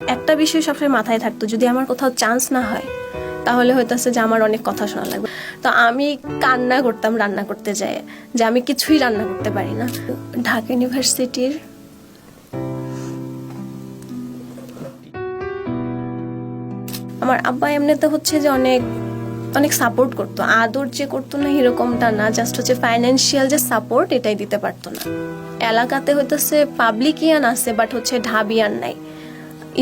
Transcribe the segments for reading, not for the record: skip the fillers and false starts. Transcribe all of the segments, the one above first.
একটা বিষয় সবসময় মাথায় থাকতো, যদি আমার কোথাও চান্স না হয় তাহলে হইতেছে যে আমার অনেক কথা শোনা লাগবে। তো আমি কান্না করতাম রান্না করতে যায়, যে আমি কিছুই রান্না করতে পারি না। ঢাকা ইউনিভার্সিটির আমার আব্বা এমনিতে হচ্ছে যে অনেক অনেক সাপোর্ট করতো, আদর যে করতো না এরকমটা না, জাস্ট হচ্ছে ফাইন্যান্সিয়াল যে সাপোর্ট এটাই দিতে পারতো না। এলাকাতে হইতেছে পাবলিকিয়ান আছে, বাট হচ্ছে ঢাবিয়ান নাই।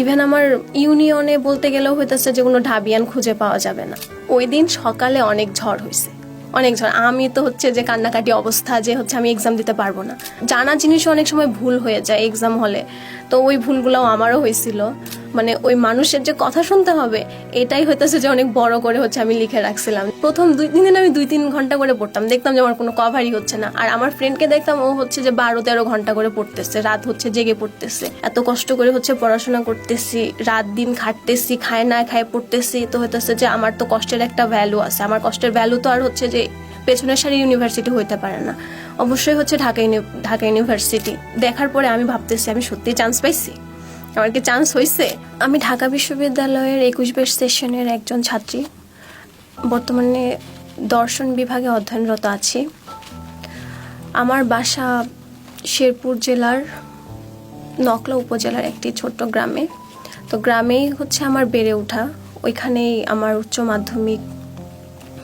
ইভেন আমার ইউনিয়নে বলতে গেলেও হইতেছে যে কোনো ঢাবিয়ান খুঁজে পাওয়া যাবে না। ওই দিন সকালে অনেক ঝড় হয়েছে, অনেক ঝড়। আমি তো হচ্ছে যে কান্নাকাটি অবস্থা, যে হচ্ছে আমি এক্সাম দিতে পারবো না। জানা জিনিসও অনেক সময় ভুল হয়ে যায় এক্সাম হলে, তো ওই ভুলগুলোও আমারও হয়েছিল। মানে ওই মানুষের যে কথা শুনতে হবে এটাই হইতেছে যে অনেক বড় করে হচ্ছে আমি লিখে রাখছিলাম। প্রথম 2-3 দিন আমি 2-3 ঘন্টা করে পড়তাম, দেখতাম যে আমার কোনো কভারই হচ্ছে না। আর আমার ফ্রেন্ডকে দেখতাম ও হচ্ছে যে 12-13 ঘন্টা করে পড়তেছে, রাত হচ্ছে জেগে পড়তেছে। এত কষ্ট করে হচ্ছে পড়াশোনা করতেছি, রাত দিন খাটতেছি, খায় না খায় পড়তেছি, তো হইতেছে যে আমার তো কষ্টের একটা ভ্যালু আছে। আমার কষ্টের ভ্যালু তো আর হচ্ছে যে পেছনের সারি ইউনিভার্সিটি হইতে পারে না, অবশ্যই হচ্ছে ঢাকা ইউনিভার্সিটি। দেখার পরে আমি ভাবতেছি আমি সত্যি চান্স পাইছি, আমার কি চান্স হয়েছে। আমি ঢাকা বিশ্ববিদ্যালয়ের 21 ব্যাচ সেশনের একজন ছাত্রী, বর্তমানে দর্শন বিভাগে অধ্যয়নরত আছি। আমার বাসা শেরপুর জেলার নকলা উপজেলার একটি ছোট্ট গ্রামে। তো গ্রামেই হচ্ছে আমার বেড়ে ওঠা, ওইখানেই আমার উচ্চ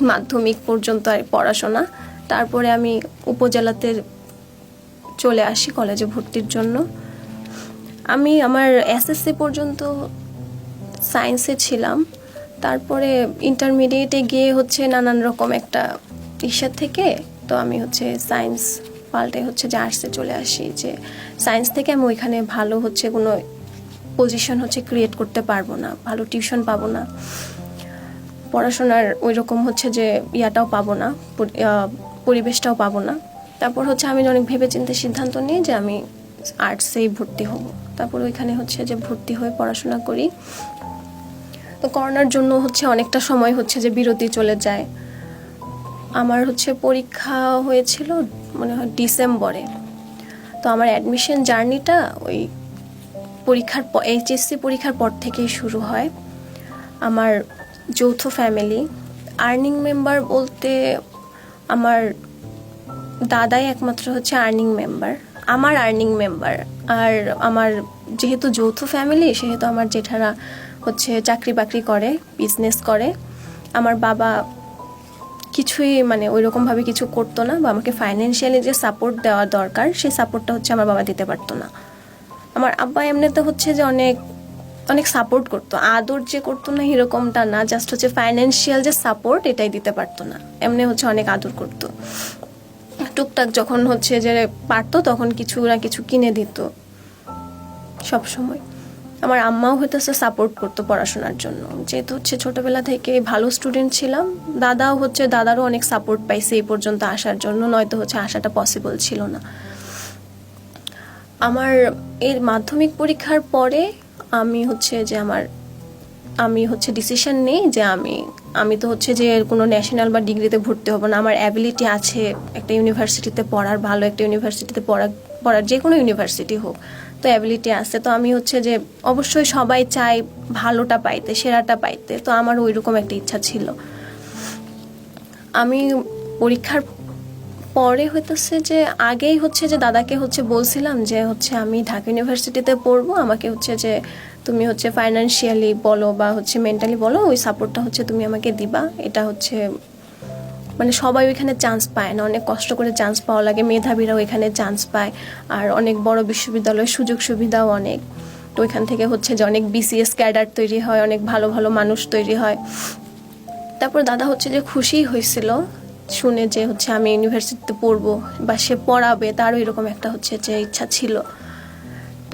মাধ্যমিক পর্যন্ত আর পড়াশোনা। তারপরে আমি উপজেলাতে চলে আসি কলেজে ভর্তির জন্য। আমি আমার এসএসসি পর্যন্ত সায়েন্সে ছিলাম, তারপরে ইন্টারমিডিয়েটে গিয়ে হচ্ছে নানান রকম একটা ইচ্ছা থেকে তো আমি হচ্ছে সায়েন্স পাল্টে হচ্ছে যে আর্টসে চলে আসি, যে সায়েন্স থেকে আমি ওইখানে ভালো হচ্ছে কোনো পজিশন হচ্ছে ক্রিয়েট করতে পারবো না, ভালো টিউশন পাবো না, পড়াশোনার ওই রকম হচ্ছে যে ইয়াটাও পাবো না, পরিবেশটাও পাবো না। তারপর হচ্ছে আমি অনেক ভেবেচিন্তে সিদ্ধান্ত নিই যে আমি আর্টসেই ভর্তি হব। তারপর ওইখানে হচ্ছে যে ভর্তি হয়ে পড়াশোনা করি। তো করোনার জন্য হচ্ছে অনেকটা সময় হচ্ছে যে বিরতি চলে যায়। আমার হচ্ছে পরীক্ষা হয়েছিল মনে হয় ডিসেম্বরে। তো আমার অ্যাডমিশন জার্নিটা ওই এইচএসসি পরীক্ষার পর থেকেই শুরু হয়। আমার যৌথ ফ্যামিলি, আর্নিং মেম্বার বলতে আমার দাদাই একমাত্র হচ্ছে আর্নিং মেম্বার, আমার আর্নিং মেম্বার। আর আমার যেহেতু যৌথ ফ্যামিলি সেহেতু আমার জেঠারা হচ্ছে চাকরি বাকরি করে, বিজনেস করে। আমার বাবা কিছুই মানে ওই রকমভাবে কিছু করতো না, বা আমাকে ফাইন্যান্সিয়ালি যে সাপোর্ট দেওয়া দরকার সেই সাপোর্টটা হচ্ছে আমার বাবা দিতে পারতো না। আমার আব্বা এমনিতে হচ্ছে যে অনেক অনেক সাপোর্ট করতো, আদর যে করতো না এরকমটা না, জাস্ট হচ্ছে ফাইন্যান্সিয়াল যে সাপোর্ট এটাই দিতে পারতো না। এমনি হচ্ছে অনেক আদর করতো, টুকটাক যখন হচ্ছে যে পারতো তখন কিছু না কিছু কিনে দিত সব সময়। আমার আম্মাও হইতেছে সাপোর্ট করতো পড়াশোনার জন্য, যেহেতু হচ্ছে ছোটবেলা থেকে ভালো স্টুডেন্ট ছিলাম। দাদারও অনেক সাপোর্ট পাইছে এই পর্যন্ত আসার জন্য, নয়তো হচ্ছে আসাটা পসিবল ছিল না। আমার এর মাধ্যমিক পরীক্ষার পরে আমি হচ্ছে ডিসিশন নেই যে আমি তো হচ্ছে যে কোনো ন্যাশনাল বা ডিগ্রিতে ভর্তি হব না। আমার অ্যাবিলিটি আছে একটা ইউনিভার্সিটিতে পড়ার, ভালো একটা ইউনিভার্সিটিতে পড়ার যে কোনো ইউনিভার্সিটি হোক, তো অ্যাবিলিটি আছে। তো আমি হচ্ছে যে অবশ্যই সবাই চাই ভালোটা পাইতে, সেরাটা পাইতে, তো আমার ওইরকম একটা ইচ্ছা ছিল। আমি পরীক্ষার পরে হইতেছে যে আগেই হচ্ছে যে দাদাকে হচ্ছে বলছিলাম যে হচ্ছে আমি ঢাকা ইউনিভার্সিটিতে পড়বো, আমাকে হচ্ছে যে তুমি হচ্ছে ফাইন্যান্সিয়ালি বলো বা হচ্ছে মেন্টালি বলো, ওই সাপোর্টটা হচ্ছে তুমি আমাকে দিবা। এটা হচ্ছে মানে সবাই ওইখানে চান্স পায় না, অনেক কষ্ট করে চান্স পাওয়া লাগে, মেধাবীরাও এখানে চান্স পায়। আর অনেক বড় বিশ্ববিদ্যালয়ের সুযোগ সুবিধাও অনেক, তো ওইখান থেকে হচ্ছে যে অনেক বিসিএস ক্যাডার তৈরি হয়, অনেক ভালো ভালো মানুষ তৈরি হয়। তারপর দাদা হচ্ছে যে খুশি হয়েছিল শুনে যে হচ্ছে আমি ইউনিভার্সিটিতে পড়বো বা সে পড়াবে, তারও এরকম একটা হচ্ছে যে ইচ্ছা ছিল।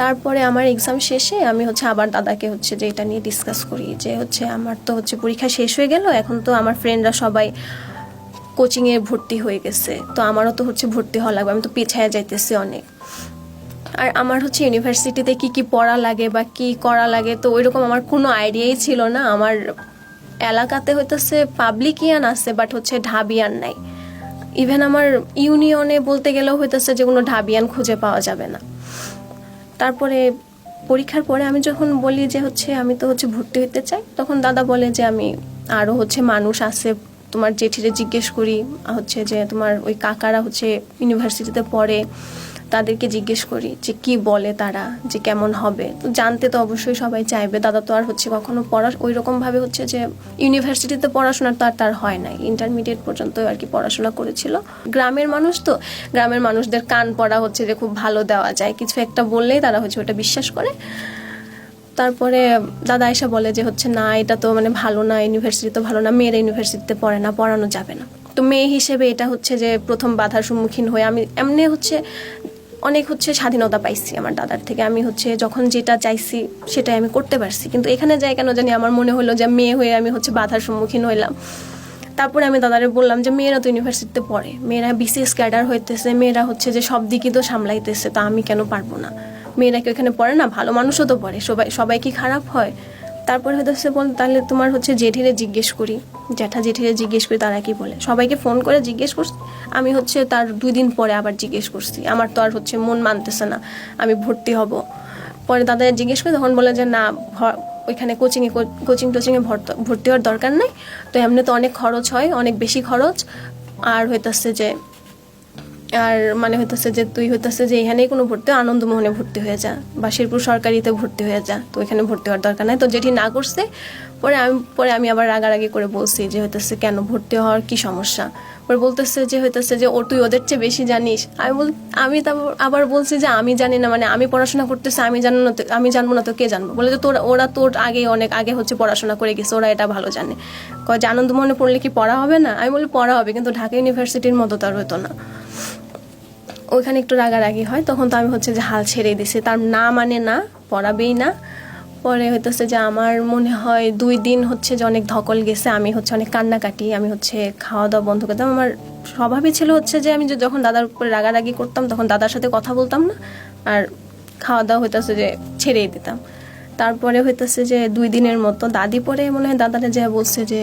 তারপরে আমার এক্সাম শেষে আমি হচ্ছে আবার দাদাকে হচ্ছে যে এটা নিয়ে ডিসকাস করি যে হচ্ছে আমার তো হচ্ছে পরীক্ষা শেষ হয়ে গেল, এখন তো আমার ফ্রেন্ডরা সবাই কোচিংয়ে ভর্তি হয়ে গেছে, তো আমারও তো হচ্ছে ভর্তি হওয়া লাগবে, আমি তো পিছায়া যাইতেছি অনেক। আর আমার হচ্ছে ইউনিভার্সিটিতে কি কি পড়া লাগে বা কি করা লাগে তো ওইরকম আমার কোনো আইডিয়াই ছিল না। আমার এলাকাতে হইতেছে পাবলিকিয়ান আছে, বাট হচ্ছে ঢাবিয়ান নাই। ইভেন আমার ইউনিয়নে বলতে গেলেও হইতেছে যে কোনো ঢাবিয়ান খুঁজে পাওয়া যাবে না। তারপরে পরীক্ষার পরে আমি যখন বলি যে হচ্ছে আমি তো হচ্ছে ভর্তি হতে চাই, তখন দাদা বলে যে আমি আরও হচ্ছে মানুষ আছে, তোমার জেঠিরে জিজ্ঞেস করি, হচ্ছে যে তোমার ওই কাকারা হচ্ছে ইউনিভার্সিটিতে পড়ে, তাদেরকে জিজ্ঞেস করি যে কি বলে তারা, যে কেমন হবে। তো জানতে তো অবশ্যই সবাই চাইবে। দাদা তো আর হচ্ছে কখনো ওই রকমভাবে হচ্ছে যে ইউনিভার্সিটিতে পড়াশোনা তো আর তার হয় নাই, ইন্টারমিডিয়েট পর্যন্ত আর কি পড়াশোনা করেছিল। গ্রামের মানুষ তো, গ্রামের মানুষদের কান পড়া হচ্ছে যে খুব ভালো দেওয়া যায়, কিছু একটা বললেই তারা হচ্ছে ওটা বিশ্বাস করে। তারপরে দাদা এসে বলে যে হচ্ছে না, এটা তো মানে ভালো না, ইউনিভার্সিটি তো ভালো না, মেয়েরা ইউনিভার্সিটিতে পড়ে না, পড়ানো যাবে না। তো মেয়ে হিসেবে এটা হচ্ছে যে প্রথম বাধার সম্মুখীন হয়ে আমি এমনি হচ্ছে অনেক হচ্ছে স্বাধীনতা পাইছি আমার দাদার থেকে। আমি হচ্ছে যখন যেটা চাইছি সেটাই আমি করতে পারছি, কিন্তু এখানে যাই কেন জানি আমার মনে হলো যে মেয়ে হয়ে আমি হচ্ছে বাধার সম্মুখীন হইলাম। তারপরে আমি দাদারে বললাম যে মেয়েরা তো ইউনিভার্সিটিতে পড়ে, মেয়েরা বিসিএস ক্যাডার হইতেছে, মেয়েরা হচ্ছে যে সব দিকই তো সামলাইতেছে, তো আমি কেন পারবো না? মেয়েরা কি ওখানে পড়ে না? ভালো মানুষও তো পড়ে, সবাই কি খারাপ হয়? তারপরে হয়তো সে বল তাহলে তোমার হচ্ছে জেঠিরে জিজ্ঞেস করি, জেঠিরে জিজ্ঞেস করি তারা কি বলে। সবাইকে ফোন করে জিজ্ঞেস করছি। আমি হচ্ছে তার 2 দিন পরে আবার জিজ্ঞেস করছি, আমার তো আর হচ্ছে মন মানতেছে না আমি ভর্তি হব। পরে দাদা জিজ্ঞেস করি, তখন বলে যে না, ওইখানে কোচিংয়ে ভর্তি হওয়ার দরকার নাই, তো এমনি তো অনেক খরচ হয়, অনেক বেশি খরচ। আর হইতেছে যে মানে হইতেছে যে তুই হইতেছে যে এখানেই কোনো ভর্তি, আনন্দমোহনে ভর্তি হয়ে যা বা শেরপুর সরকারিতে ভর্তি হয়ে যা, তো এখানে ভর্তি হওয়ার দরকার নাই। তো যেটি না করছে, পরে আমি আবার রাগারাগি করে বলছি যে হইতেছে কেন ভর্তি হওয়ার কি সমস্যা। পরে বলতেছে যে হইতেছে যে তুই ওদের চেয়ে বেশি জানিস। আমি আবার বলছি যে আমি জানি না, মানে আমি পড়াশোনা করতেছি, আমি জানবো না তো কে জানবো? বলে যে ওরা তোর অনেক আগে হচ্ছে পড়াশোনা করে গেছে, ওরা এটা ভালো জানে। কয় যে আনন্দমোহনে পড়লে কি পড়া হবে না? আমি বলি পড়া হবে, কিন্তু ঢাকা ইউনিভার্সিটির মতো তার হতো না। ওইখানে একটু রাগারাগি হয়, তখন তো আমি হচ্ছে যে হাল ছেড়ে দিছি, তার না মানে না, পড়াবেই না। পরে হইতেছে যে আমার মনে হয় 2 দিন হচ্ছে যে অনেক ধকল গেছে, আমি হচ্ছে অনেক কান্নাকাটি, আমি হচ্ছে খাওয়া দাওয়া বন্ধ করতাম। আমার স্বভাবই ছিল হচ্ছে যে আমি যখন দাদার উপরে রাগারাগি করতাম তখন দাদার সাথে কথা বলতাম না, আর খাওয়া দাওয়া হইতেছে যে ছেড়েই দিতাম। তারপরে হইতেছে যে 2 দিনের মতো দাদি পরে মনে হয় দাদারা যা বলছে যে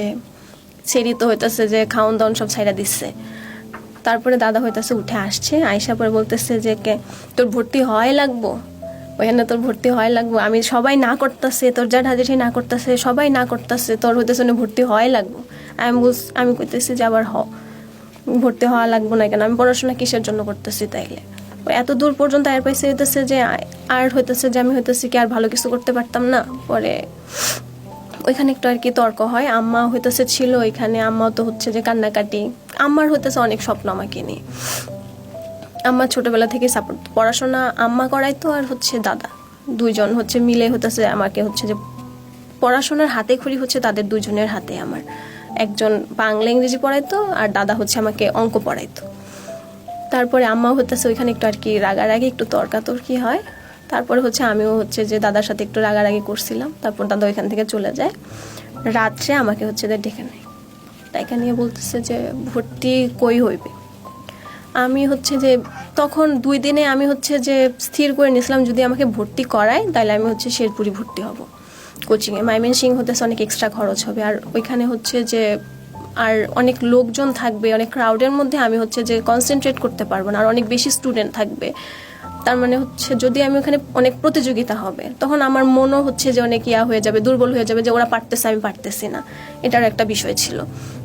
ছেড়ি তো হইতেছে যে খাওন দাওন সব ছাইড়া দিচ্ছে। তারপরে দাদা হইতেছে উঠে আসছে, আয়সা পরে বলতেছে যে তোর ভর্তি হয় লাগবো, ওখানে তোর ভর্তি হয় লাগবো। আমি সবাই না করতেছে, তোর জেঠি না করতেছে, সবাই না করতেছে, তোর হইতেছে ভর্তি হয় লাগবো। আমি কইতেছি যে আবার ভর্তি হওয়া লাগবো না কেন, আমি পড়াশোনা কিসের জন্য করতেছি তাইলে? এত দূর পর্যন্ত আর পাইছে হইতেছে যে আর হইতেছে যে আমি হইতেছি কি আর ভালো কিছু করতে পারতাম না। পরে ওইখানে একটু আর কি তর্ক হয়। আম্মা হইতেছে ছিল ওইখানে, আম্মাও তো হচ্ছে যে কান্নাকাটি। আম্মার হইতেছে অনেক স্বপ্ন আমাকে নিয়ে, আম্মা ছোটবেলা থেকে সাপোর্ট, পড়াশোনা আম্মা করাইতো আর হচ্ছে দাদা, 2 জন হচ্ছে মিলে হইতেছে আমাকে হচ্ছে যে পড়াশোনার হাতে খড়ি হচ্ছে তাদের 2 জনের হাতে। আমার একজন বাংলা ইংরেজি পড়াইতো আর দাদা হচ্ছে আমাকে অঙ্ক পড়াইতো। তারপরে আম্মা হইতেছে ওইখানে একটু আর কি রাগারাগি, একটু তর্কাতর্কি হয়। তারপরে হচ্ছে আমিও হচ্ছে যে দাদার সাথে একটু রাগারাগি করছিলাম। তারপর দাদা ওইখান থেকে চলে যায়। রাত্রে আমাকে হচ্ছে ডেকে নেয়, ডেকে নিয়ে বলতেছে যে ভর্তি কই হইবে। আমি হচ্ছে যে তখন 2 দিনে আমি হচ্ছে যে স্থির করে নিয়েছিলাম যদি আমাকে ভর্তি করায় তাহলে আমি হচ্ছে শেরপুরি ভর্তি হব কোচিংয়ে। ময়মনসিংহ হতেছে অনেক এক্সট্রা খরচ হবে, আর ওইখানে হচ্ছে যে আর অনেক লোকজন থাকবে, অনেক ক্রাউডের মধ্যে আমি হচ্ছে যে কনসেন্ট্রেট করতে পারবো না, আর অনেক বেশি স্টুডেন্ট থাকবে। তার মানে হচ্ছে যদি আমি ওখানে অনেক প্রতিযোগিতা হবে, তখন আমার মনও হচ্ছে যে অনেক হয়ে যাবে, দুর্বল হয়ে যাবে, যে ওরা পারতেছে আমি পারতেছি না, এটার একটা বিষয় ছিল।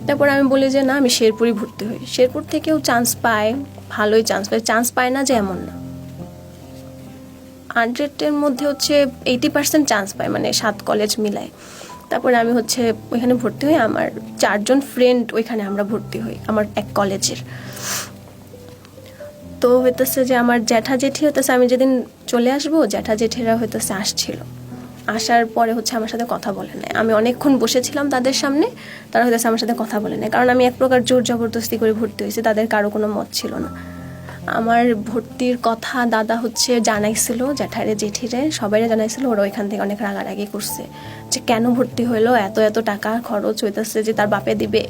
তারপর আমি বলি যে না, আমি শেরপুরই ভর্তি হই। শেরপুর থেকেও চান্স পায়, ভালোই চান্স পায় না যে এমন না, 100-এর মধ্যে হচ্ছে 80% চান্স পায়, মানে 7 কলেজ মিলায়। তারপরে আমি হচ্ছে ওইখানে ভর্তি হই, আমার 4 জন ফ্রেন্ড ওইখানে আমরা ভর্তি হই আমার এক কলেজের। তো হইতেছে যে আমার জেঠি হইতেছে, আমি যেদিন চলে আসবো জেঠিরা হইতেছে আসছিল, আসার পরে হচ্ছে আমার সাথে কথা বলে নেয়। আমি অনেকক্ষণ বসেছিলাম তাদের সামনে, তারা হইতেছে আমার সাথে কথা বলে নেয়, কারণ আমি এক প্রকার জোর জবরদস্তি করে ভর্তি হয়েছি, তাদের কারো কোনো মত ছিল না। আমার ভর্তির কথা দাদা হচ্ছে জানাইছিল, জেঠিরে সবাইরে জানাইছিল। ওরা ওইখান থেকে অনেক রাগারাগি করছে যে কেন ভর্তি হইলো, এত টাকা খরচ হইতেছে, যে তার বাপে দিবে,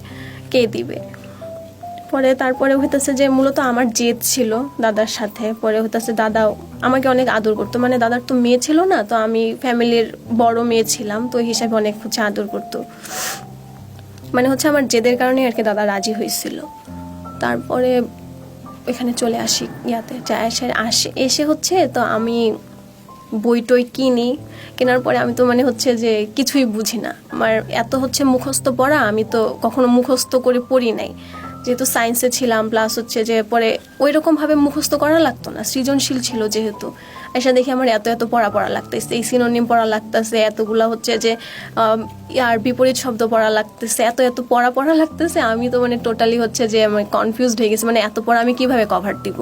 কে দিবে। তারপরে হইতেছে যে মূলত আমার জেদ ছিল দাদার সাথে। পরে হইতেছে দাদাও আমাকে অনেক আদর করতো, মানে দাদার তো মেয়ে ছিল না, তো আমি ফ্যামিলির বড় মেয়ে ছিলাম, তো এই হিসাবে অনেক হচ্ছে আদর করতো। মানে হচ্ছে আমার জেদের কারণে আর কি দাদা রাজি হয়েছিল। তারপরে এখানে চলে আসি এসে হচ্ছে, তো আমি বই টই কিনি, কেনার পরে আমি তো মানে হচ্ছে যে কিছুই বুঝি না। আমার এত হচ্ছে মুখস্থ পড়া, আমি তো কখনো মুখস্থ করে পড়ি নাই, যেহেতু সায়েন্সে ছিলাম, প্লাস হচ্ছে যে পরে ওই রকমভাবে মুখস্থ করা লাগতো না, সৃজনশীল ছিল যেহেতু। এসে দেখি আমার এত এত পড়া লাগতেছে, এই সিনোনিম পড়া লাগতেছে, এতগুলা হচ্ছে যে আর বিপরীত শব্দ পড়া লাগতেছে, এত এত পড়া লাগতেছে। আমি তো মানে টোটালি হচ্ছে যে আমি কনফিউজড হয়ে গেছি, মানে এত পড়া আমি কিভাবে কভার দিব।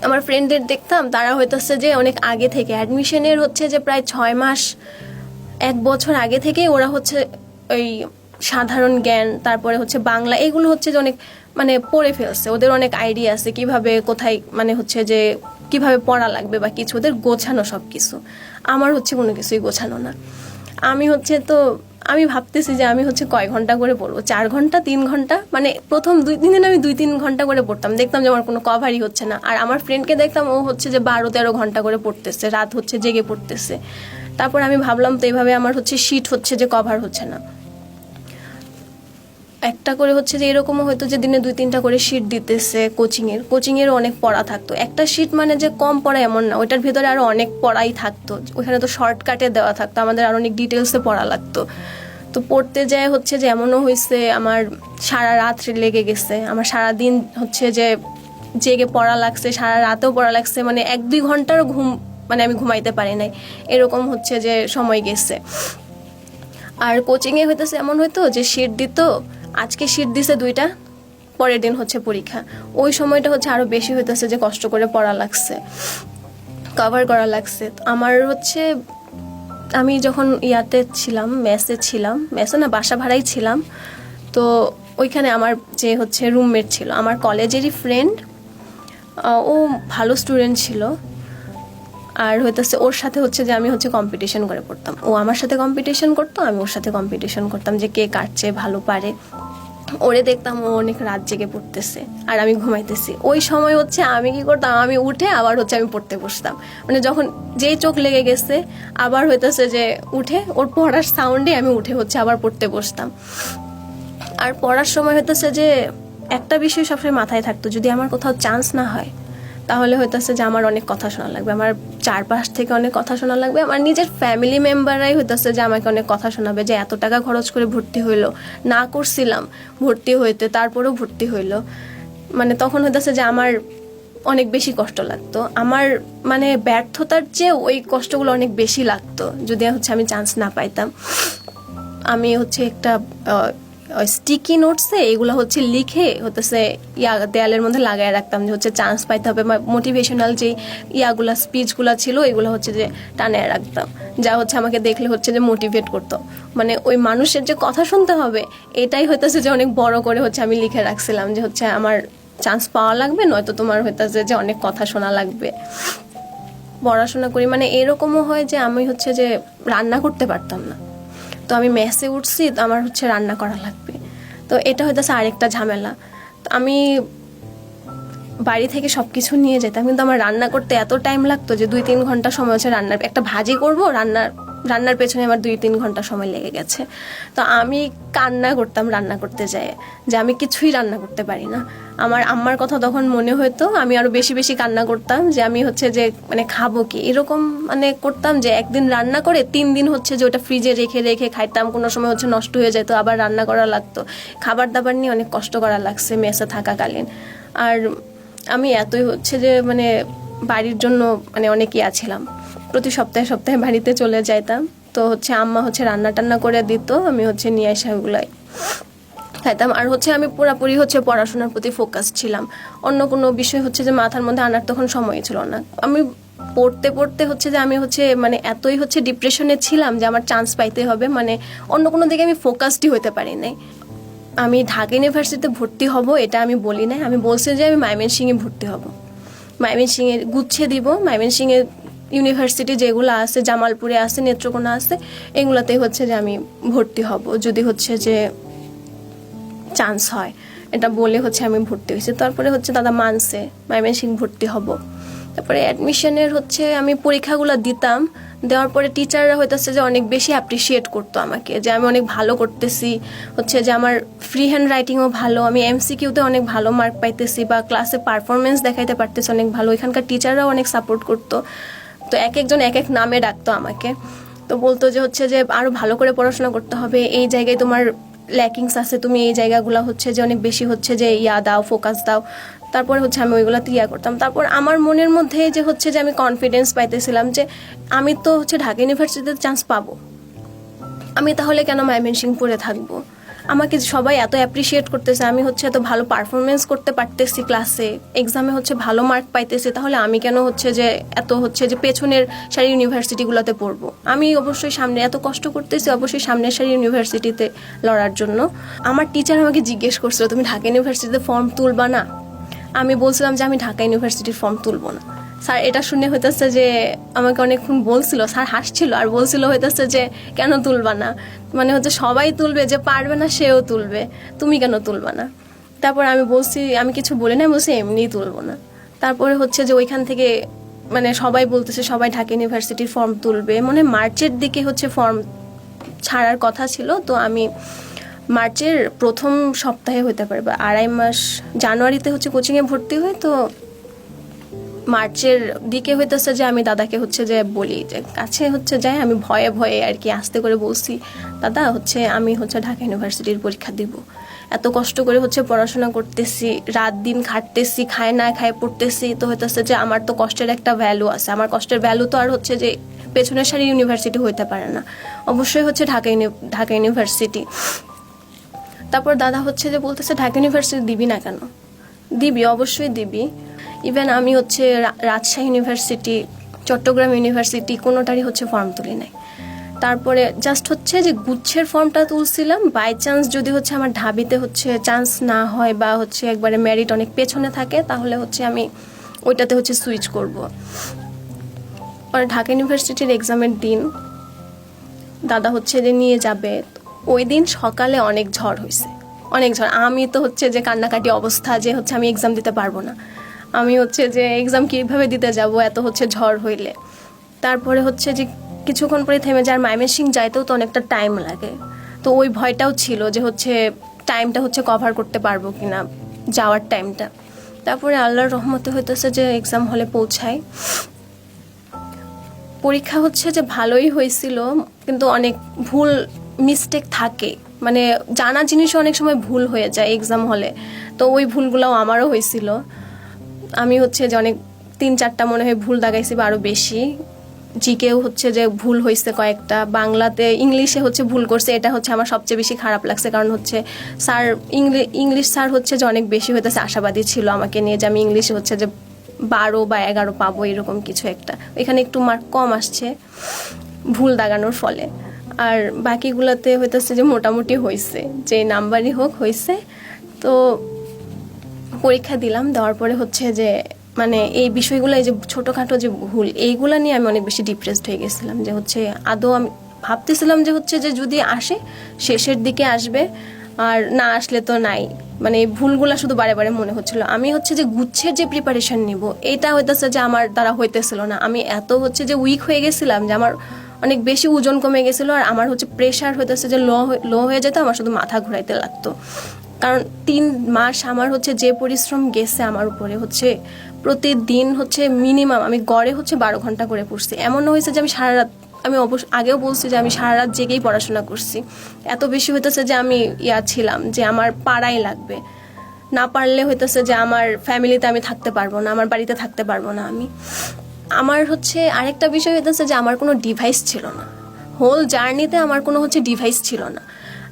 আমার ফ্রেন্ডদের দেখতাম তারা হইতেছে যে অনেক আগে থেকে অ্যাডমিশনের হচ্ছে যে প্রায় 6 মাস 1 বছর আগে থেকেই ওরা হচ্ছে ওই সাধারণ জ্ঞান, তারপরে হচ্ছে বাংলা, এগুলো হচ্ছে যে অনেক মানে পড়ে ফেলছে, ওদের অনেক আইডিয়া আছে কিভাবে কোথায় মানে হচ্ছে যে কিভাবে পড়া লাগবে বা কিছু, ওদের গোছানো সব কিছু। আমার হচ্ছে কোনো কিছুই গোছানো না। আমি হচ্ছে তো আমি ভাবতেছি যে আমি হচ্ছে কয় ঘন্টা করে পড়বো, 4 ঘন্টা 3 ঘন্টা, মানে প্রথম 2-3 দিন আমি 2-3 ঘন্টা করে পড়তাম, দেখতাম যে আমার কোনো কভারই হচ্ছে না। আর আমার ফ্রেন্ডকে দেখতাম ও হচ্ছে যে 12-13 ঘন্টা করে পড়তেছে, রাত হচ্ছে জেগে পড়তেছে। তারপর আমি ভাবলাম তো এইভাবে আমার হচ্ছে শীট হচ্ছে যে কভার হচ্ছে না। একটা করে হচ্ছে যে এরকমও হয়তো যে দিনে 2-3টা করে শিট দিতেছে কোচিংয়ের অনেক পড়া থাকতো। একটা শিট মানে যে কম পড়া এমন না, ওইটার ভিতরে আরো অনেক পড়াই থাকতো, ওখানে তো শর্টকাটে দেওয়া থাকতো, আমাদের আরো অনেক ডিটেলসে পড়া লাগতো। তো পড়তে যায় হচ্ছে যে এমনও হয়েছে আমার সারা রাত লেগে গেছে, আমার সারা দিন হচ্ছে যে জেগে পড়া লাগছে, সারা রাতেও পড়া লাগছে, মানে 1-2 ঘন্টারও ঘুম মানে আমি ঘুমাইতে পারি নাই, এরকম হচ্ছে যে সময় গেছে। আর কোচিংয়ে হইতেছে এমন হইতো যে শিট দিত, আজকে শিট দিছে 2টা, পরের দিন হচ্ছে পরীক্ষা, ওই সময়টা হচ্ছে আরো বেশি হইতেছে যে কষ্ট করে পড়া লাগছে, কভার করা লাগছে। আমার হচ্ছে আমি যখন ইয়াতে ছিলাম, মেসে না বাসা ভাড়াই ছিলাম, তো ওইখানে আমার যে হচ্ছে রুমমেট ছিল আমার কলেজেরই ফ্রেন্ড, ও ভালো স্টুডেন্ট ছিল। আর হইতেছে ওর সাথে হচ্ছে যে আমি হচ্ছে কম্পিটিশন করে পড়তাম, ও আমার সাথে কম্পিটিশন করতো, আমি ওর সাথে কম্পিটিশন করতাম যে কে কার চেয়ে ভালো পারে। ওরে দেখতাম ও অনেক রাত জেগে পড়তেছে আর আমি ঘুমাইতেছি, ওই সময় হচ্ছে আমি কি করতাম, আমি উঠে আবার হচ্ছে আমি পড়তে বসতাম, মানে যখন যেই চোখ লেগে গেছে আবার হইতেছে যে উঠে ওর পড়ার সাউন্ডে আমি উঠে হচ্ছে আবার পড়তে বসতাম। আর পড়ার সময় হইতেছে যে একটা বিষয় সবসময় মাথায় থাকতো, যদি আমার কোথাও চান্স না হয় তাহলে হইতেছে যে আমার অনেক কথা শোনা লাগবে, আমার চারপাশ থেকে অনেক কথা শোনা লাগবে, আমার নিজের ফ্যামিলি মেম্বাররাই হইতেছে যে আমাকে অনেক কথা শোনাবে যে এত টাকা খরচ করে ভর্তি হইলো, না করছিলাম ভর্তি হইতে, তারপরেও ভর্তি হইলো। মানে তখন হইতেছে যে আমার অনেক বেশি কষ্ট লাগতো, আমার মানে ব্যর্থতার চেয়ে ওই কষ্টগুলো অনেক বেশি লাগতো যদি হচ্ছে আমি চান্স না পাইতাম। আমি হচ্ছে একটা স্টিকি নোটসে এগুলো হচ্ছে লিখে হতেছে দেয়ালের মধ্যে লাগায় রাখতাম যে হচ্ছে চান্স পাইতে হবে, মোটিভেশনাল যে ইয়াগুলা স্পিচগুলা ছিল এগুলো হচ্ছে যে টানায় রাখতাম, যা হচ্ছে আমাকে দেখলে হচ্ছে যে মোটিভেট করতো, মানে ওই মানুষের যে কথা শুনতে হবে এটাই হইতেছে যে অনেক বড় করে হচ্ছে আমি লিখে রাখছিলাম যে হচ্ছে আমার চান্স পাওয়া লাগবে, নয়তো তোমার হইতেছে যে অনেক কথা শোনা লাগবে। পড়াশোনা করি মানে এরকমও হয় যে আমি হচ্ছে যে রান্না করতে পারতাম না, তো আমি মেসে উঠছি, তো আমার হচ্ছে রান্না করা লাগবে, তো এটা হইতেছে আরেকটা ঝামেলা। তো আমি বাড়ি থেকে সবকিছু নিয়ে যেতাম, কিন্তু আমার রান্না করতে এত টাইম লাগতো যে 2-3 ঘন্টা সময় হচ্ছে রান্নার, একটা ভাজি করব রান্নার পেছনে আমার 2-3 ঘন্টা সময় লেগে গেছে। তো আমি কান্না করতাম রান্না করতে যায় যে আমি কিছুই রান্না করতে পারি না। আমার আম্মার কথা তখন মনে হতো, আমি আরো বেশি বেশি কান্না করতাম যে আমি হচ্ছে যে মানে খাবো কি, এরকম মানে করতাম যে একদিন রান্না করে 3 দিন হচ্ছে যে ওটা ফ্রিজে রেখে রেখে খাইতাম, কোনো সময় হচ্ছে নষ্ট হয়ে যেত, আবার রান্না করা লাগতো, খাবার দাবার নিয়ে অনেক কষ্ট করা লাগছে মেসে থাকাকালীন। আর আমি এতই হচ্ছে যে মানে বাড়ির জন্য মানে অনেক ইয়া ছিলাম, প্রতি সপ্তাহে সপ্তাহে বাড়িতে চলে যাইতাম, তো হচ্ছে আম্মা হচ্ছে রান্না টান্না করে দিত, আমি হচ্ছে নিয়ে আসা ওগুলাই খাইতাম। আর হচ্ছে আমি পুরোপুরি হচ্ছে পড়াশোনার প্রতি ফোকাস ছিলাম, অন্য কোনো বিষয় হচ্ছে যে মাথার মধ্যে আনার তখন সময় ছিল না। আমি পড়তে পড়তে হচ্ছে যে আমি হচ্ছে মানে এতই হচ্ছে ডিপ্রেশনে ছিলাম যে আমার চান্স পাইতে হবে, মানে অন্য কোনো দিকে আমি ফোকাসডই হতে পারি নাই। আমি ঢাকা ইউনিভার্সিটিতে ভর্তি হব এটা আমি বলি নাই, আমি বলছি যে আমি ময়মনসিংহে ভর্তি হব, ময়মনসিংহে গুছিয়ে দিব, ময়মনসিংহে ইউনিভার্সিটি যেগুলো আছে, জামালপুরে আছে, নেত্রকোনা আছে, এগুলাতেই হচ্ছে যে আমি ভর্তি হব যদি হচ্ছে যে চান্স হয়, এটা বলে হচ্ছে আমি ভর্তি হয়েছি। তারপরে হচ্ছে দাদা মানছে ময়মনসিংহে ভর্তি হব। তারপরে অ্যাডমিশনের হচ্ছে আমি পরীক্ষাগুলো দিতাম, দেওয়ার পরে টিচাররা হইতেছে যে অনেক বেশি অ্যাপ্রিসিয়েট করতো আমাকে যে আমি অনেক ভালো করতেছি, হচ্ছে যে আমার ফ্রি হ্যান্ড রাইটিংও ভালো, আমি এমসিকিউতে অনেক ভালো মার্ক পাইতেছি বা ক্লাসে পারফরমেন্স দেখাইতে পারতেছি অনেক ভালো, এখানকার টিচাররাও অনেক সাপোর্ট করতো। তো এক একজন এক এক নামে ডাকতো আমাকে। তো বলতো যে হচ্ছে যে আরো ভালো করে পড়াশোনা করতে হবে, এই জায়গায় তোমার ল্যাকিংস আছে, তুমি এই জায়গাগুলো হচ্ছে যে অনেক বেশি হচ্ছে যে দাও, ফোকাস দাও। তারপরে হচ্ছে আমি ওইগুলোতে করতাম। তারপর আমার মনের মধ্যে যে হচ্ছে যে আমি কনফিডেন্স পাইতেছিলাম যে আমি তো হচ্ছে ঢাকা ইউনিভার্সিটিতে চান্স পাবো, আমি তাহলে কেন ময়মনসিংহপুরে থাকবো? আমাকে সবাই এত অ্যাপ্রিসিয়েট করতেছে, আমি হচ্ছে এত ভালো পারফরমেন্স করতে পারতেছি, ক্লাসে এক্সামে হচ্ছে ভালো মার্ক পাইতেছি, তাহলে আমি কেন হচ্ছে যে এত হচ্ছে যে পেছনের সারি ইউনিভার্সিটিগুলোতে পড়বো? আমি অবশ্যই সামনে এত কষ্ট করতেছি, অবশ্যই সামনের সারি ইউনিভার্সিটিতে লড়ার জন্য। আমার টিচার আমাকে জিজ্ঞেস করছিল তুমি ঢাকা ইউনিভার্সিটিতে ফর্ম তুলবা না? আমি বলছিলাম যে আমি ঢাকা ইউনিভার্সিটির ফর্ম তুলবো না। স্যার এটা শুনে হইতেছে যে আমাকে অনেকক্ষণ বলছিল, স্যার হাসছিল আর বলছিল হইতেছে যে কেন তুলবা না, মানে হচ্ছে সবাই তুলবে, যে পারবে না সেও তুলবে, তুমি কেন তুলবা না? তারপর আমি বলছি, আমি কিছু বলি না, বলছি এমনিই তুলবো না। তারপরে হচ্ছে যে ওইখান থেকে মানে সবাই বলতেছে সবাই ঢাকা ইউনিভার্সিটির ফর্ম তুলবে, মানে মার্চের দিকে হচ্ছে ফর্ম ছাড়ার কথা ছিল। তো আমি মার্চের প্রথম সপ্তাহে হতে পারে বা আড়াই মাস, জানুয়ারিতে হচ্ছে কোচিংয়ে ভর্তি হই, তো মার্চের দিকে হইতেছে যে আমি দাদাকে হচ্ছে যে বলি যে কাছে হচ্ছে যাই, আমি ভয়ে ভয়ে আর কি আস্তে করে বলছি, দাদা হচ্ছে আমি হচ্ছে ঢাকা ইউনিভার্সিটির পরীক্ষা দিব, এত কষ্ট করে হচ্ছে পড়াশোনা করতেছি, রাত দিন খাটতেছি, খায় না খায় পড়তেছি, তো হইতেছে যে আমার তো কষ্টের একটা ভ্যালু আছে, আমার কষ্টের ভ্যালু তো আর হচ্ছে যে পেছনের সারি ইউনিভার্সিটি হইতে পারে না, অবশ্যই হচ্ছে ঢাকা ইউনিভার্সিটি। তারপর দাদা হচ্ছে যে বলতেছে ঢাকা ইউনিভার্সিটি দিবি না কেন? দিবি, অবশ্যই দিবি। ইভেন আমি হচ্ছে রাজশাহী ইউনিভার্সিটি, চট্টগ্রাম ইউনিভার্সিটি কোনোটারই হচ্ছে ফর্ম তুলি নাই। তারপরে জাস্ট হচ্ছে যে গুচ্ছের ফর্মটা তুলছিলাম, বাই চান্স যদি হচ্ছে আমার ঢাবিতে হচ্ছে চান্স না হয় বা হচ্ছে একবারে মেরিট অনেক পেছনে থাকে, তাহলে হচ্ছে আমি ওইটাতে হচ্ছে সুইচ করব। আর ঢাকা ইউনিভার্সিটির এক্সামের দিন দাদা হচ্ছে যে নিয়ে যাবে, ওই দিন সকালে অনেক ঝড় হয়েছে, অনেক ঝড়। আমি তো হচ্ছে যে কান্নাকাটি অবস্থা, যে হচ্ছে আমি এক্সাম দিতে পারবো না, আমি হচ্ছে যে এক্সাম কীভাবে দিতে যাব এত হচ্ছে ঝড় হইলে। তারপরে হচ্ছে যে কিছুক্ষণ পরে থেমে যায়, আর ময়মনসিংহ যাইতেও তো অনেকটা টাইম লাগে, তো ওই ভয়টাও ছিল যে হচ্ছে টাইমটা হচ্ছে কভার করতে পারবো কিনা, যাওয়ার টাইমটা। তারপরে আল্লাহর রহমতে হইতেছে যে এক্সাম হলে পৌঁছাই। পরীক্ষা হচ্ছে যে ভালোই হয়েছিল, কিন্তু অনেক ভুল মিস্টেক থাকে, মানে জানা জিনিসও অনেক সময় ভুল হয়ে যায় এক্সাম হলে, তো ওই ভুলগুলোও আমারও হয়েছিল। আমি হচ্ছে যে অনেক 3-4টা মনে হয় ভুল দাগাইছি বা আরও বেশি। জিকেও হচ্ছে যে ভুল হয়েছে কয়েকটা, বাংলাতে ইংলিশে হচ্ছে ভুল করছে, এটা হচ্ছে আমার সবচেয়ে বেশি খারাপ লাগছে, কারণ হচ্ছে স্যার ইংলিশ স্যার হচ্ছে যে অনেক বেশি হইতেছে আশাবাদী ছিল আমাকে নিয়ে, যে আমি ইংলিশে হচ্ছে যে 12 বা 11 পাবো এরকম কিছু একটা, এখানে একটু মার্ক কম আসছে ভুল দাগানোর ফলে। আর বাকিগুলোতে হইতেছে যে মোটামুটি হয়েছে, যে নাম্বারই হোক হয়েছে। তো পরীক্ষা দিলাম, দেওয়ার পরে হচ্ছে যে মানে এই বিষয়গুলো, এই যে ছোটোখাটো যে ভুল, এইগুলো নিয়ে আমি অনেক বেশি ডিপ্রেসড হয়ে গেছিলাম, যে হচ্ছে আদৌ আমি ভাবতেছিলাম যে হচ্ছে যে যদি আসে শেষের দিকে আসবে, আর না আসলে তো নাই, মানে এই ভুলগুলা শুধু বারে বারে মনে হচ্ছিল। আমি হচ্ছে যে গুচ্ছের যে প্রিপারেশন নিব, এটা হইতেছে যে আমার দ্বারা হইতেছিল না, আমি এত হচ্ছে যে উইক হয়ে গেছিলাম যে আমার অনেক বেশি ওজন কমে গেছিলো, আর আমার হচ্ছে প্রেশার হইতেছে যে লো হয়ে যেত, আমার শুধু মাথা ঘুরাইতে লাগতো। কারণ 3 মাস আমার হচ্ছে যে পরিশ্রম গেছে আমার উপরে, হচ্ছে প্রতিদিন হচ্ছে মিনিমাম আমি গড়ে হচ্ছে 12 ঘন্টা করে পড়ছি। এমন হয়েছে যে আমি সারা রাত, আমি আগেও বলছি যে আমি সারা রাত জেগেই পড়াশোনা করছি, এত বেশি হইতেছে যে আমি ছিলাম যে আমার পাড়াই লাগবে, না পারলে হইতেছে যে আমার ফ্যামিলিতে আমি থাকতে পারবো না, আমার বাড়িতে থাকতে পারবো না আমি। আমার হচ্ছে আরেকটা বিষয় হইতেছে যে আমার কোনো ডিভাইস ছিল না, হোল জার্নিতে আমার কোনো হচ্ছে ডিভাইস ছিল না।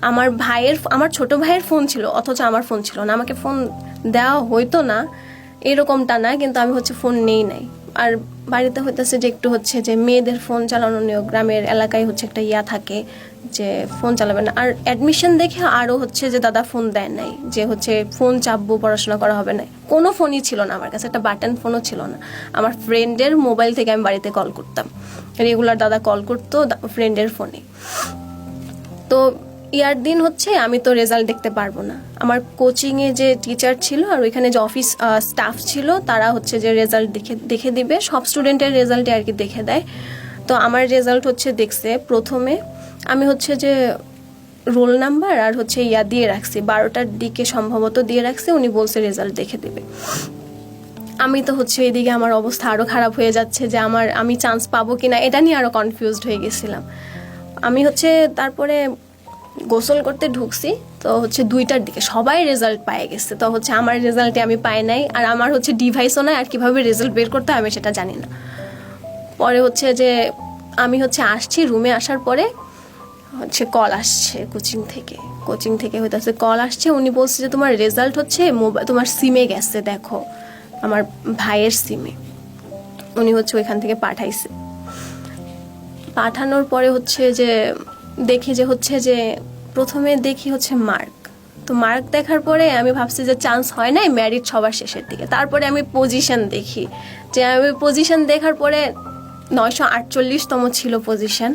আমার ছোট ভাইয়ের ফোন ছিল, অথচ আমার ফোন ছিল না। আমাকে ফোন দেওয়া হইতো না এরকমটা না, কিন্তু আমি হচ্ছে ফোন নেই নাই। আর বাড়িতে হইতেছে যে একটু হচ্ছে যে মেয়েদের ফোন চালানো নিয়েও গ্রামের এলাকায় হচ্ছে একটা থাকে যে ফোন চালাবে না। আর অ্যাডমিশন দেখে আরও হচ্ছে যে দাদা ফোন দেয় নাই, যে হচ্ছে ফোন চাপবো, পড়াশোনা করা হবে না। কোনো ফোনই ছিল না আমার কাছে, একটা বাটন ফোনও ছিল না। আমার ফ্রেন্ডের মোবাইল থেকে আমি বাড়িতে কল করতাম, রেগুলার দাদা কল করতো ফ্রেন্ডের ফোনে। তো দিন হচ্ছে আমি তো রেজাল্ট দেখতে পারবো না, আমার কোচিংয়ে যে টিচার ছিল আর ওইখানে যে অফিস স্টাফ ছিল, তারা হচ্ছে যে রেজাল্ট দেখে দিবে, সব স্টুডেন্টের রেজাল্টে আর কি দেখে দেয়। তো আমার রেজাল্ট হচ্ছে দেখছে প্রথমে, আমি হচ্ছে যে রোল নাম্বার আর হচ্ছে দিয়ে রাখছি, 12টার দিকে সম্ভবত দিয়ে রাখছি, উনি বলছে রেজাল্ট দেখে দেবে। আমি তো হচ্ছে এইদিকে আমার অবস্থা আরও খারাপ হয়ে যাচ্ছে যে আমি চান্স পাবো কিনা এটা নিয়ে আরও কনফিউজড হয়ে গেছিলাম। আমি হচ্ছে তারপরে গোসল করতে ঢুকছি, তো হচ্ছে 2টার দিকে সবাই রেজাল্ট পেয়ে গেছে, তো হচ্ছে আমার রেজাল্টে আমি পাই নাই, আর আমার হচ্ছে ডিভাইসও নাই, আর কীভাবে রেজাল্ট বের করতে হয় আমি সেটা জানি না। পরে হচ্ছে যে আমি হচ্ছে আসছি, রুমে আসার পরে হচ্ছে কল আসছে কোচিং থেকে হইতেছে কল আসছে, উনি বলছে যে তোমার রেজাল্ট হচ্ছে তোমার সিমে গেছে, দেখো আমার ভাইয়ের সিমে। উনি হচ্ছে ওইখান থেকে পাঠাইছে। পাঠানোর পরে হচ্ছে যে দেখি যে হচ্ছে যে প্রথমে দেখি হচ্ছে মার্ক, তো মার্ক দেখার পরে আমি ভাবছি যে চান্স হয় নাই, ম্যারিট সবার শেষের দিকে। তারপরে আমি পজিশন দেখি, যে আমি পজিশন দেখার পরে 948তম ছিল পজিশন।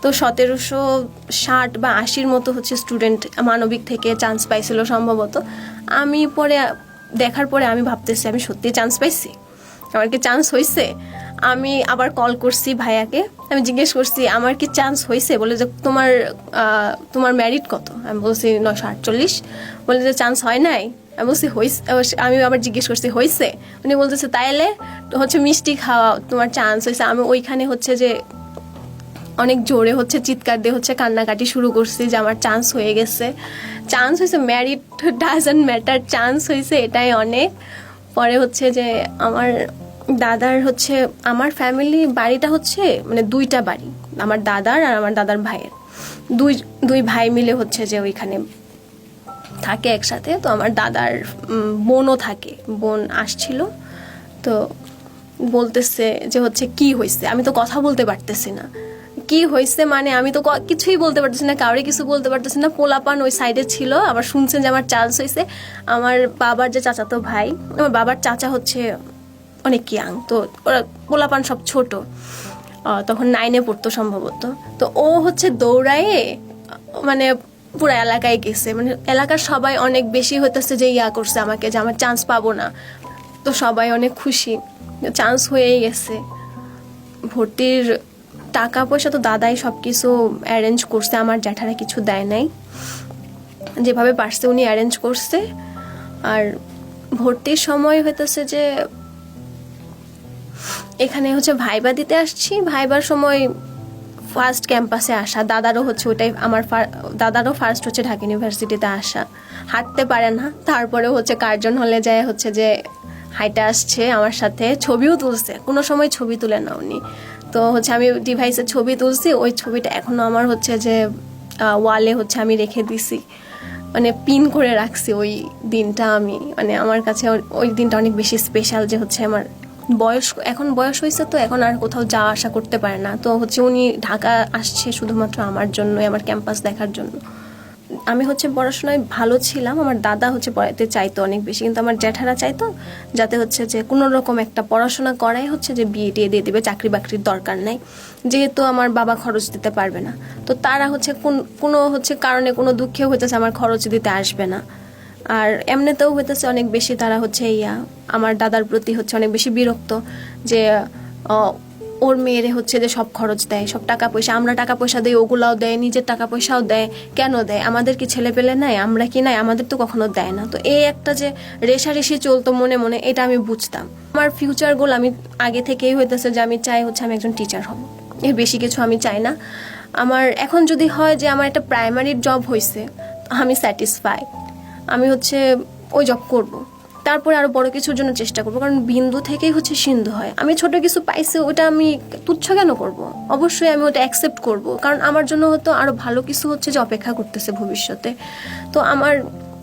তো 1760 বা 80-র মতো হচ্ছে স্টুডেন্ট মানবিক থেকে চান্স পাইছিল সম্ভবত। আমি পরে দেখার পরে আমি ভাবতেছি আমি সত্যি চান্স পাইছি, আমার কি চান্স হয়েছে। আমি আবার কল করছি ভাইয়াকে, আমি জিজ্ঞেস করছি আমার কি চান্স হয়েছে, বলে যে তোমার ম্যারিট কত, আমি বলছি 948, বলে যে চান্স হয় নাই, আমি বলছি হয়েছে। আমি আবার জিজ্ঞেস করছি হয়েছে, উনি বলতেছে তাইলে হচ্ছে মিষ্টি খাওয়া, তোমার চান্স হয়েছে। আমি ওইখানে হচ্ছে যে অনেক জোরে হচ্ছে চিৎকার দিয়ে হচ্ছে কান্নাকাটি শুরু করছি যে আমার চান্স হয়ে গেছে, চান্স হয়েছে, ম্যারিট ডাজন্ট ম্যাটার, চান্স হয়েছে এটাই অনেক। পরে হচ্ছে যে আমার দাদার হচ্ছে, আমার ফ্যামিলি বাড়িটা হচ্ছে মানে 2টা বাড়ি, আমার দাদার আর আমার দাদার ভাইয়ের, দুই ভাই মিলে হচ্ছে যে ওইখানে থাকে একসাথে। তো আমার দাদার বোনও থাকে, বোন আসছিল, তো বলতেছে যে হচ্ছে কি হয়েছে, আমি তো কথা বলতে পারতেছি না, কি হয়েছে মানে আমি তো কিছুই বলতে পারতেছি না, কাউরে কিছু বলতে পারতেছি না। পোলাপান ওই সাইডে ছিল, আবার শুনছেন যে আমার চান্স হয়েছে। আমার বাবার যে চাচাতো ভাই, আমার বাবার চাচা হচ্ছে অনেক ইয়াং, তো ওরা পোলাপান সব ছোট, তখন 9-এ পড়তো সম্ভবত। তো ও হচ্ছে দৌড়ায়ে মানে পুরো এলাকায় গেছে, মানে এলাকার সবাই অনেক বেশি হইতেছে যে ইয়া করছে আমাকে, যে আমার চান্স পাবো না। তো সবাই অনেক খুশি, চান্স হয়েই গেছে। ভর্তির টাকা পয়সা তো দাদাই সব কিছু অ্যারেঞ্জ করছে, আমার জ্যাঠারা কিছু দেয় নাই, যেভাবে পারছে উনি অ্যারেঞ্জ করছে। আর ভর্তির সময় হইতেছে যে এখানে হচ্ছে ভাইবা দিতে আসছি, ভাইবার সময় ফার্স্ট ক্যাম্পাসে আসা, দাদারও হচ্ছে ওটাই, আমার দাদারও ফার্স্ট হচ্ছে ঢাকা ইউনিভার্সিটিতে আসা, হাঁটতে পারে না, তারপরেও হচ্ছে কার্জন হলে যায় হচ্ছে যে হাইটে আসছে আমার সাথে, ছবিও তুলছে, কোনো সময় ছবি তুলে না উনি। তো হচ্ছে আমি ডিভাইসে ছবি তুলছি, ওই ছবিটা এখনো আমার হচ্ছে যে ওয়ালে হচ্ছে আমি রেখে দিছি, মানে পিন করে রাখছি ওই দিনটা। আমি মানে আমার কাছে ওই দিনটা অনেক বেশি স্পেশাল, যে হচ্ছে আমার এখন বয়স হয়েছে, তো এখন আর কোথাও যাওয়া আসা করতে পারে না, তো হচ্ছে উনি ঢাকা আসছে শুধুমাত্র আমার জন্য, আমার ক্যাম্পাস দেখার জন্য। আমি হচ্ছে পড়াশোনায় ভালো ছিলাম, আমার দাদা হচ্ছে পড়াইতে চাইতো অনেক বেশি, কিন্তু আমার জ্যাঠারা চাইতো যাতে হচ্ছে যে কোনো রকম একটা পড়াশোনা করাই হচ্ছে যে বিয়ে টিয়ে দিয়ে দিবে, চাকরি বাকরির দরকার নাই, যেহেতু আমার বাবা খরচ দিতে পারবে না। তো তারা হচ্ছে কোনো হচ্ছে কারণে কোনো দুঃখে হইতেছে আমার খরচ দিতে আসবে না, আর এমনিতেও হইতেছে অনেক বেশি তারা হচ্ছে আমার দাদার প্রতি হচ্ছে অনেক বেশি বিরক্ত, যে ওর মেয়েরে হচ্ছে যে সব খরচ দেয়, সব টাকা পয়সা, আমরা টাকা পয়সা দেয়, ওগুলাও দেয়, নিজের টাকা পয়সাও দেয়, কেন দেয়, আমাদের কি ছেলে পেলে নাই, আমরা কি নাই, আমাদের তো কখনো দেয় না। তো এই একটা যে রেশারেশি চলতো মনে মনে, এটা আমি বুঝতাম। আমার ফিউচার গোল আমি আগে থেকেই হইতেছে যে আমি চাই হচ্ছে আমি একজন টিচার হব, এর বেশি কিছু আমি চাই না। আমার এখন যদি হয় যে আমার একটা প্রাইমারির জব হয়েছে, আমি স্যাটিসফাই, আমি হচ্ছে ওই জব করব, তারপরে আরো বড় কিছুর জন্য চেষ্টা করবো, কারণ বিন্দু থেকেই হচ্ছে সিন্ধু হয়। আমি ছোট কিছু পাইছি, ওটা আমি তুচ্ছ কেন করব, অবশ্যই আমি ওটা অ্যাকসেপ্ট করব, কারণ আমার জন্য হয়তো আরো ভালো কিছু হচ্ছে যে অপেক্ষা করতেছে ভবিষ্যতে। তো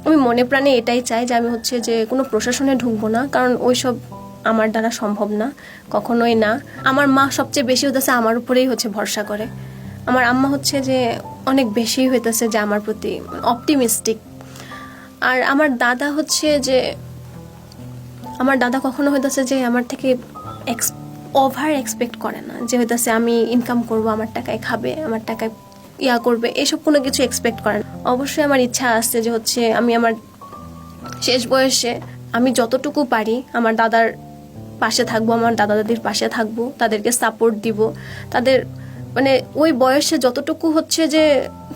আমি মনে প্রাণে এটাই চাই যে আমি হচ্ছে যে কোনো প্রশাসনে ঢুকবো না, কারণ ওইসব আমার দ্বারা সম্ভব না, কখনোই না। আমার মা সবচেয়ে বেশি হতেছে আমার উপরেই হচ্ছে ভরসা করে, আমার আম্মা হচ্ছে যে অনেক বেশি হইতেছে যে আমার প্রতি অপটিমিস্টিক। আর আমার দাদা হচ্ছে যে আমার দাদা কখনো হইতেছে যে আমার থেকে ওভার এক্সপেক্ট করে না, যে হইতেছে আমি ইনকাম করব, আমার টাকায় খাবে, আমার টাকায় ইয়া করবে, এসব কোনো কিছু এক্সপেক্ট করে না। অবশ্যই আমার ইচ্ছা আছে যে হচ্ছে আমি আমার শেষ বয়সে আমি যতটুকু পারি আমার দাদার পাশে থাকবো, আমার দাদা দাদির পাশে থাকবো, তাদেরকে সাপোর্ট দিব, তাদের মানে ওই বয়সে যতটুকু হচ্ছে যে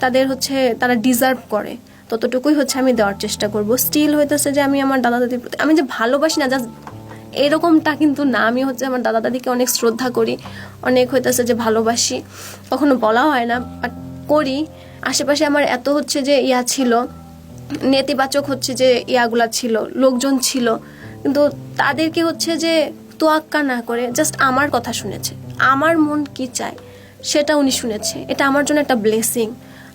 তাদের হচ্ছে তারা ডিজার্ভ করে ততটুকুই হচ্ছে আমি দেওয়ার চেষ্টা করব। স্টিল হইতেছে যে আমি আমার দাদা দাদির প্রতি আমি যে ভালোবাসি না, জাস্ট এরকমটা কিন্তু না। আমি হচ্ছে আমার দাদা দাদিকে অনেক শ্রদ্ধা করি, অনেক হইতেছে যে ভালোবাসি, কখনো বলা হয় না বাট করি। আশেপাশে আমার এত হচ্ছে যে ছিল, নেতিবাচক হচ্ছে যে ইয়াগুলা ছিল, লোকজন ছিল, কিন্তু তাদেরকে হচ্ছে যে তোয়াক্কা না করে জাস্ট আমার কথা শুনেছে, আমার মন কি চায় সেটা উনি শুনেছে। এটা আমার জন্য একটা ব্লেসিং।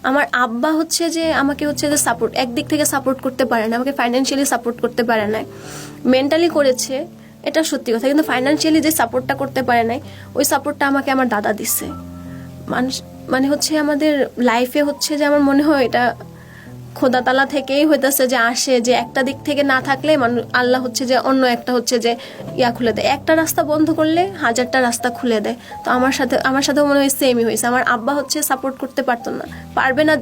আমার আব্বা হচ্ছে যে আমাকে হচ্ছে যে সাপোর্ট, একদিক থেকে সাপোর্ট করতে পারে না, আমাকে ফাইন্যান্সিয়ালি সাপোর্ট করতে পারে না, মেন্টালি করেছে, এটা সত্যি কথা, কিন্তু ফাইন্যান্সিয়ালি যে সাপোর্টটা করতে পারে নাই, ওই সাপোর্টটা আমাকে আমার দাদা দিচ্ছে। মানুষ মানে হচ্ছে আমাদের লাইফে হচ্ছে যে আমার মনে হয় এটা খোদা তালা থেকেই হইতেছে যে আসে, যে একটা দিক থেকে না থাকলে মানুষ আল্লাহ হচ্ছে যে অন্য একটা হচ্ছে যে খুলে দেয়, একটা রাস্তা বন্ধ করলে হাজারটা রাস্তা খুলে দেয়। তো আমার সাথেও মনে হয় সেমই হয়েছে। আমার আব্বা হচ্ছে সাপোর্ট করতে পারতো না, পারবে না,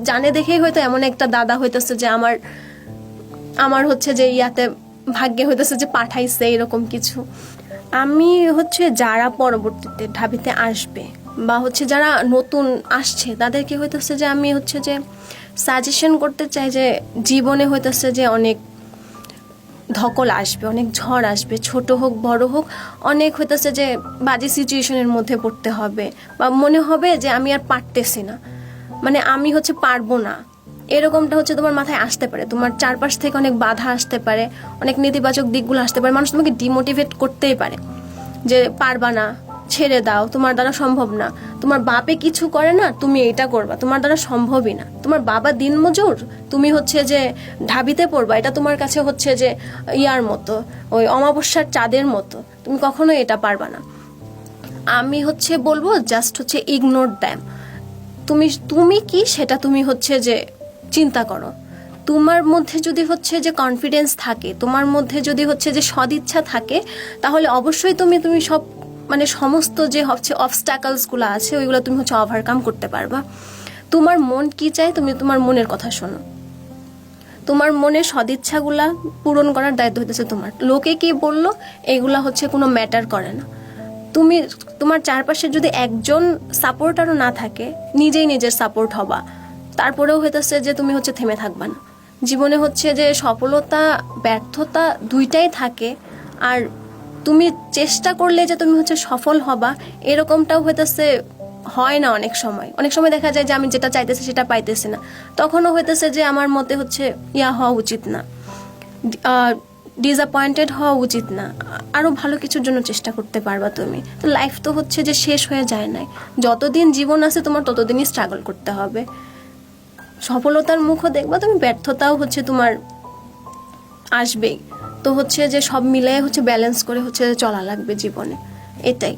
জানে দেখেই হয়তো এমন একটা দাদা হইতেছে যে আমার হচ্ছে যে ভাগ্যে হইতেছে যে পাঠাইছে এরকম কিছু। আমি হচ্ছে যারা পরবর্তীতে ঢাবিতে আসবে বা হচ্ছে যারা নতুন আসছে তাদেরকে হইতেছে যে আমি হচ্ছে যে সাজেশন করতে চাই যে জীবনে হইতেছে যে অনেক ধকল আসবে, অনেক ঝড় আসবে, ছোট হোক বড় হোক, অনেক হইতেছে যে বাজে সিচুয়েশনের মধ্যে পড়তে হবে বা মনে হবে যে আমি আর পারতেছি না, মানে আমি হচ্ছে পারবো না, এরকমটা হচ্ছে তোমার মাথায় আসতে পারে। তোমার চারপাশ থেকে অনেক বাধা আসতে পারে, অনেক নেতিবাচক দিকগুলো আসতে পারে, মানুষ তোমাকে ডিমোটিভেট করতেই পারে যে পারবা না, ছেড়ে দাও, তোমার দ্বারা সম্ভব না, তোমার বাপে কিছু করে না, তুমি এটা করবা, তোমার দ্বারা সম্ভবই না, তোমার বাবা দিনমজুর, তুমি হচ্ছে যে ঢাবিতে পড়বা, এটা তোমার কাছে হচ্ছে যে ইয়ার মতো, ওই অমাবস্যার চাঁদের মতো, তুমি কখনোই এটা পারবা না। আমি হচ্ছে বলবো জাস্ট হচ্ছে ইগনোর দ্যাম। তুমি কি সেটা তুমি হচ্ছে যে চিন্তা করো। তোমার মধ্যে যদি হচ্ছে যে কনফিডেন্স থাকে, তোমার মধ্যে যদি হচ্ছে যে সদিচ্ছা থাকে, তাহলে অবশ্যই তুমি সব মানে সমস্ত যে হচ্ছে অবস্ট্যাকলসগুলো আছে ওইগুলো তুমি হচ্ছে ওভারকাম করতে পারবা। তোমার মন কি চায়, তুমি তোমার মনের কথা শোনো, তোমার মনের সদিচ্ছাগুলা পূরণ করার দায়িত্ব হইতেছে তোমার। লোকে কি বললো এগুলা হচ্ছে কোনো ম্যাটার করে না। তোমার চারপাশে যদি একজন সাপোর্টারও না থাকে, নিজেই নিজের সাপোর্ট হবা, তারপরেও হইতেছে যে তুমি হচ্ছে থেমে থাকবা না। জীবনে হচ্ছে যে সফলতা ব্যর্থতা দুইটাই থাকে, আর তুমি চেষ্টা করলে যে তুমি হচ্ছে সফল হবা এরকমটাও হইতেছে হয় না। অনেক সময় দেখা যায় যে আমি যেটা চাইতেছি সেটা পাইতেছি না, তখনও হইতেছে যে আমার মতে হচ্ছে হওয়া উচিত না, ডিসঅ্যাপয়েন্টেড হওয়া উচিত না, আরো ভালো কিছুর জন্য চেষ্টা করতে পারবা তুমি। তো লাইফ তো হচ্ছে যে শেষ হয়ে যায় নাই, যতদিন জীবন আছে তোমার ততদিনই স্ট্রাগল করতে হবে। সফলতার মুখও দেখবা তুমি, ব্যর্থতাও হচ্ছে তোমার আসবেই। তো হচ্ছে যে সব মিলিয়ে হচ্ছে ব্যালেন্স করে হচ্ছে চলা লাগবে জীবনে, এটাই।